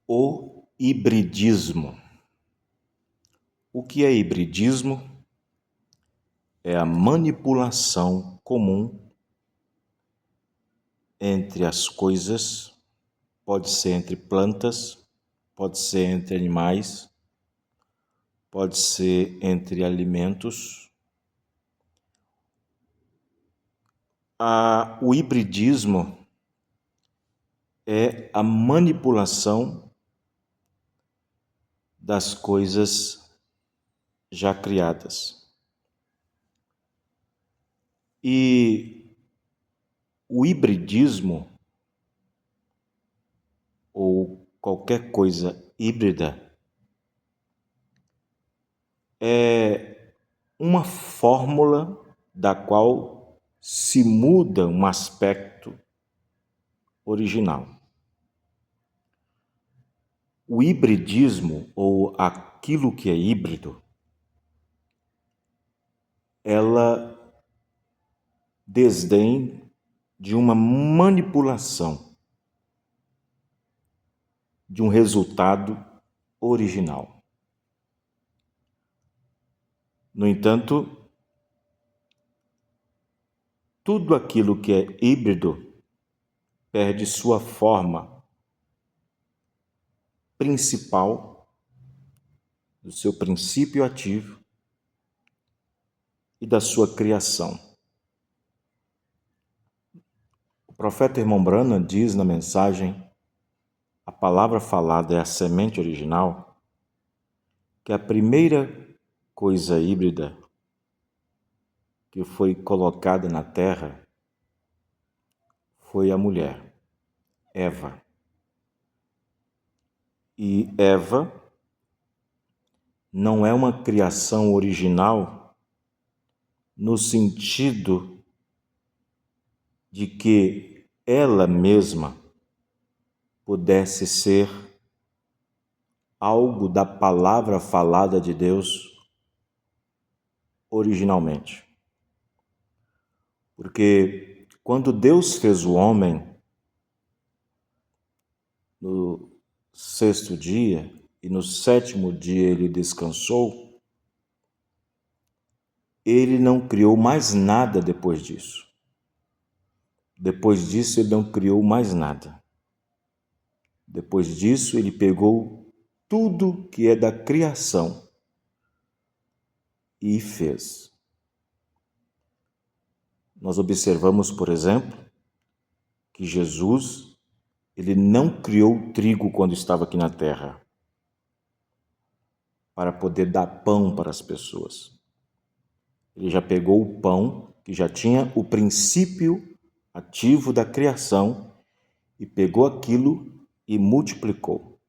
O hibridismo. O que é hibridismo? É a manipulação comum entre as coisas, pode ser entre plantas, pode ser entre animais, pode ser entre alimentos. O hibridismo é a manipulação das coisas já criadas. E o hibridismo, ou qualquer coisa híbrida, é uma fórmula da qual se muda um aspecto original. O hibridismo, ou aquilo que é híbrido, ela desdém de uma manipulação de um resultado original. No entanto, tudo aquilo que é híbrido perde sua forma principal, do seu princípio ativo e da sua criação. O profeta Irmão Branham diz na mensagem "A palavra falada é a semente original", que a primeira coisa híbrida que foi colocada na terra foi a mulher, Eva. E Eva não é uma criação original no sentido de que ela mesma pudesse ser algo da palavra falada de Deus originalmente. Porque quando Deus fez o homem no sexto dia e no sétimo dia ele descansou, ele não criou mais nada depois disso. Depois disso, ele não criou mais nada. Depois disso, ele pegou tudo que é da criação e fez. Nós observamos, por exemplo, que Jesus, ele não criou o trigo quando estava aqui na terra para poder dar pão para as pessoas. Ele já pegou o pão, que já tinha o princípio ativo da criação, e pegou aquilo e multiplicou.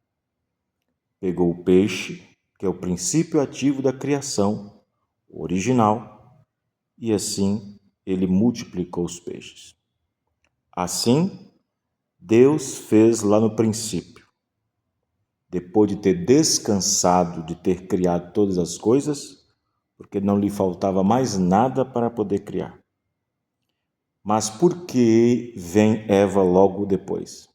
Pegou o peixe, que é o princípio ativo da criação, o original, e assim ele multiplicou os peixes. Assim, Deus fez lá no princípio. Depois de ter descansado, de ter criado todas as coisas, porque não lhe faltava mais nada para poder criar. Mas por que vem Eva logo depois?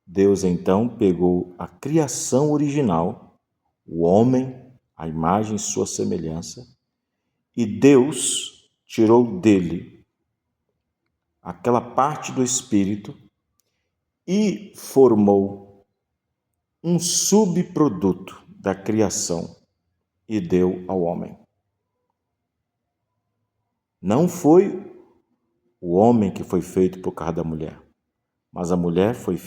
Deus então pegou a criação original, o homem, a imagem e sua semelhança, e Deus tirou dele aquela parte do espírito e formou um subproduto da criação e deu ao homem. Não foi o homem que foi feito por causa da mulher, mas a mulher foi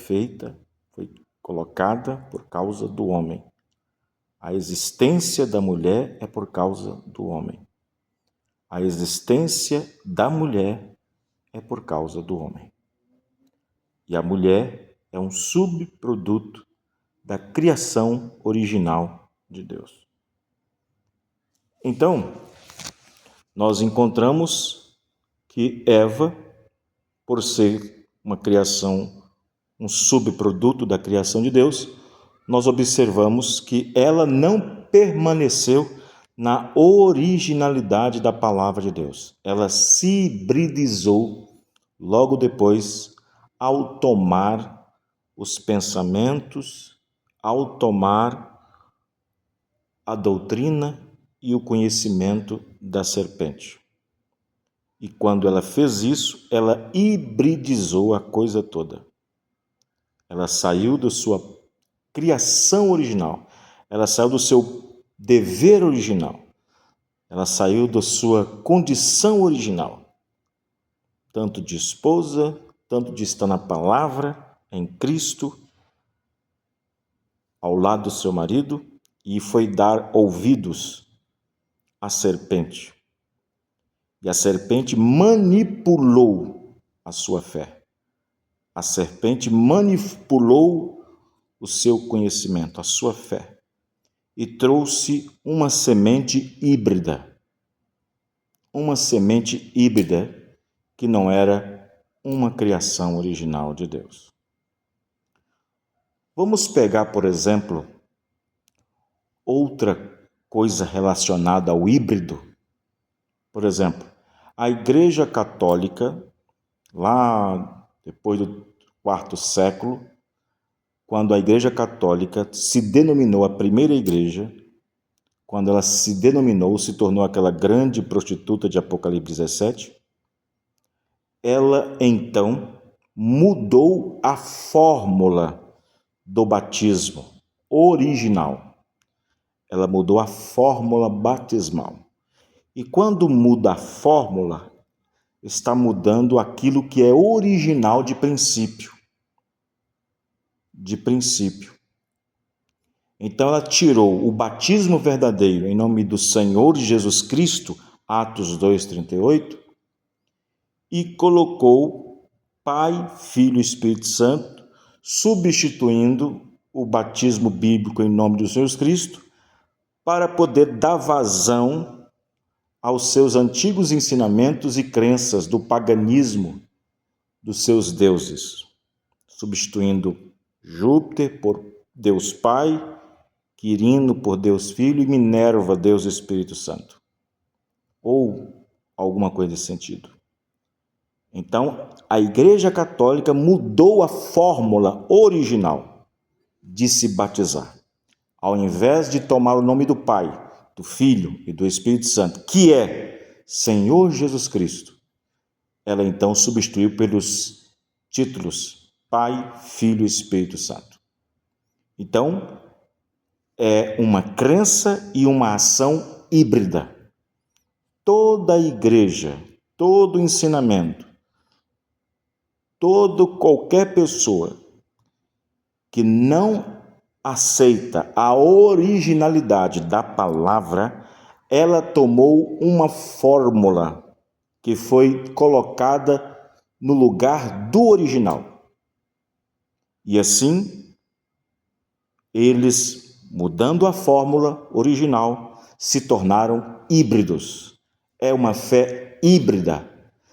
colocada por causa do homem. A existência da mulher é por causa do homem. A existência da mulher é por causa do homem. E a mulher é um subproduto da criação original de Deus. Então, nós encontramos que Eva, por ser uma criação, um subproduto da criação de Deus, nós observamos que ela não permaneceu na originalidade da palavra de Deus. Ela se hibridizou logo depois, ao tomar os pensamentos ao tomar a doutrina e o conhecimento da serpente. E quando ela fez isso, ela hibridizou a coisa toda. Ela saiu da sua criação original, ela saiu do seu dever original, ela saiu da sua condição original, tanto de esposa, tanto de estar na palavra, em Cristo, ao lado do seu marido, e foi dar ouvidos à serpente. E a serpente manipulou a sua fé. A serpente manipulou o seu conhecimento, a sua fé, e trouxe uma semente híbrida. Uma semente híbrida que não era uma criação original de Deus. Vamos pegar, por exemplo, outra coisa relacionada ao híbrido. Por exemplo, a Igreja Católica, lá depois do quarto século, quando a Igreja Católica se denominou a primeira igreja, quando ela se denominou, se tornou aquela grande prostituta de Apocalipse 17, ela então mudou a fórmula do batismo original. Ela mudou a fórmula batismal. E quando muda a fórmula, está mudando aquilo que é original de princípio. Então ela tirou o batismo verdadeiro em nome do Senhor Jesus Cristo, Atos 2:38, e colocou Pai, Filho e Espírito Santo, substituindo o batismo bíblico em nome do Senhor Jesus Cristo, para poder dar vazão aos seus antigos ensinamentos e crenças do paganismo dos seus deuses, substituindo Júpiter por Deus Pai, Quirino por Deus Filho e Minerva, Deus Espírito Santo. Ou alguma coisa nesse sentido. Então, a Igreja Católica mudou a fórmula original de se batizar. Ao invés de tomar o nome do Pai, do Filho e do Espírito Santo, que é Senhor Jesus Cristo, ela então substituiu pelos títulos Pai, Filho e Espírito Santo. Então, é uma crença e uma ação híbrida. Toda igreja, todo ensinamento, qualquer pessoa que não aceita a originalidade da palavra, ela tomou uma fórmula que foi colocada no lugar do original. E assim, eles, mudando a fórmula original, se tornaram híbridos. É uma fé híbrida.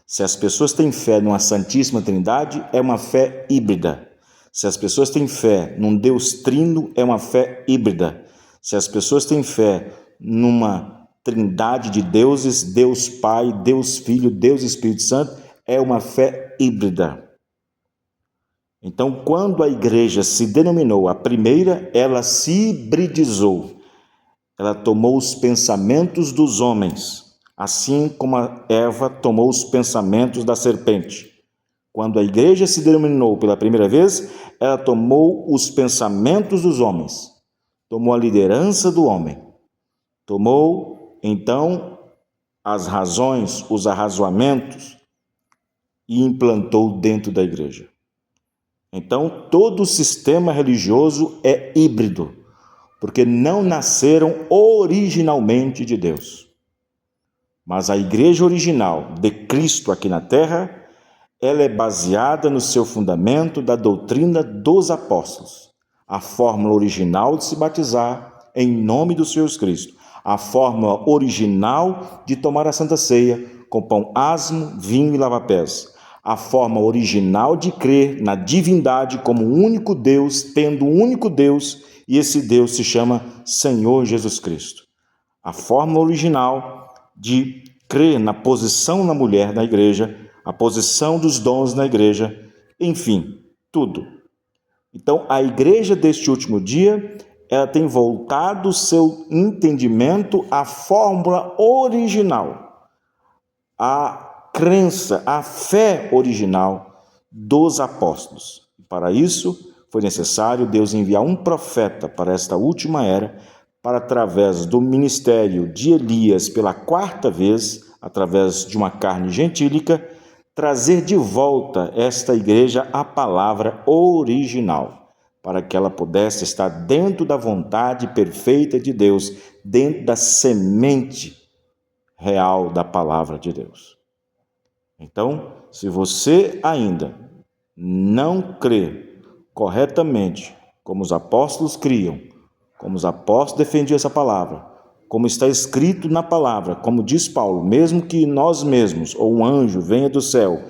Se as pessoas têm fé numa Santíssima Trindade, é uma fé híbrida. Se as pessoas têm fé num Deus trino, é uma fé híbrida. Se as pessoas têm fé numa trindade de deuses, Deus Pai, Deus Filho, Deus Espírito Santo, é uma fé híbrida. Então, quando a igreja se denominou a primeira, ela se hibridizou. Ela tomou os pensamentos dos homens, assim como a Eva tomou os pensamentos da serpente. Quando a igreja se denominou pela primeira vez, ela tomou os pensamentos dos homens, tomou a liderança do homem, tomou, então, as razões, os arrazoamentos e implantou dentro da igreja. Então, todo o sistema religioso é híbrido, porque não nasceram originalmente de Deus. Mas a igreja original de Cristo aqui na terra, ela é baseada no seu fundamento da doutrina dos apóstolos. A fórmula original de se batizar em nome do Senhor Jesus Cristo. A fórmula original de tomar a Santa Ceia com pão asmo, vinho e lava-pés. A forma original de crer na divindade como único Deus, tendo um único Deus, e esse Deus se chama Senhor Jesus Cristo. A forma original de crer na posição da mulher na igreja, a posição dos dons na igreja, enfim, tudo. Então, a igreja deste último dia, ela tem voltado o seu entendimento à fórmula original, à crença, à fé original dos apóstolos. Para isso, foi necessário Deus enviar um profeta para esta última era, para, através do ministério de Elias pela quarta vez, através de uma carne gentílica, trazer de volta esta igreja à palavra original, para que ela pudesse estar dentro da vontade perfeita de Deus, dentro da semente real da palavra de Deus. Então, se você ainda não crê corretamente como os apóstolos criam, como os apóstolos defendiam essa palavra, como está escrito na palavra, como diz Paulo, mesmo que nós mesmos ou um anjo venha do céu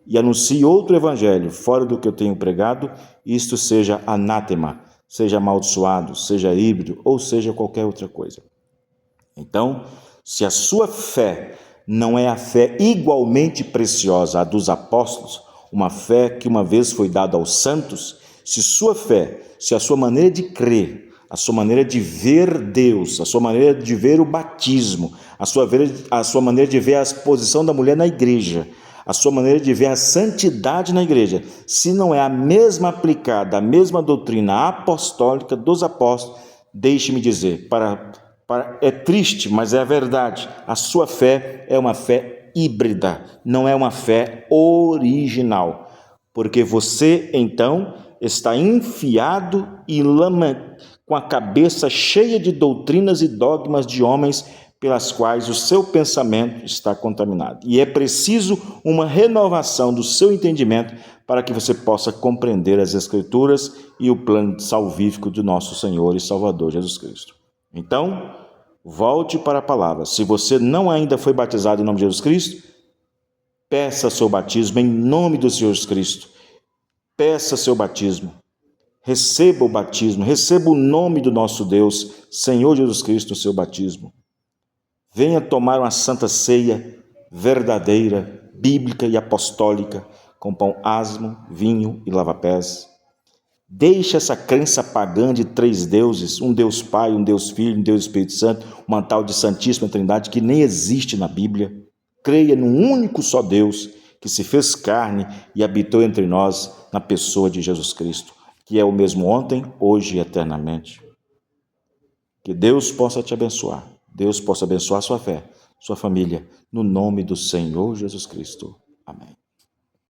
e anuncie outro evangelho fora do que eu tenho pregado, isto seja anátema, seja amaldiçoado, seja híbrido ou seja qualquer outra coisa. Então, se a sua fé não é a fé igualmente preciosa à dos apóstolos, uma fé que uma vez foi dada aos santos, se a sua maneira de crer, a sua maneira de ver Deus, a sua maneira de ver o batismo, a sua maneira de ver a posição da mulher na igreja, a sua maneira de ver a santidade na igreja, se não é a mesma aplicada, a mesma doutrina apostólica dos apóstolos, deixe-me dizer, é triste, mas é a verdade, a sua fé é uma fé híbrida, não é uma fé original, porque você, então, está enfiado e com a cabeça cheia de doutrinas e dogmas de homens pelas quais o seu pensamento está contaminado. E é preciso uma renovação do seu entendimento para que você possa compreender as Escrituras e o plano salvífico do nosso Senhor e Salvador Jesus Cristo. Então, volte para a palavra. Se você não ainda foi batizado em nome de Jesus Cristo, peça seu batismo em nome do Senhor Jesus Cristo. Peça seu batismo. Receba o batismo, receba o nome do nosso Deus, Senhor Jesus Cristo, no seu batismo. Venha tomar uma santa ceia verdadeira, bíblica e apostólica, com pão asmo, vinho e lava-pés. Deixe essa crença pagã de três deuses, um Deus Pai, um Deus Filho, um Deus Espírito Santo, uma tal de Santíssima Trindade que nem existe na Bíblia. Creia num único só Deus que se fez carne e habitou entre nós na pessoa de Jesus Cristo, que é o mesmo ontem, hoje e eternamente. Que Deus possa te abençoar. Deus possa abençoar sua fé, sua família, no nome do Senhor Jesus Cristo. Amém.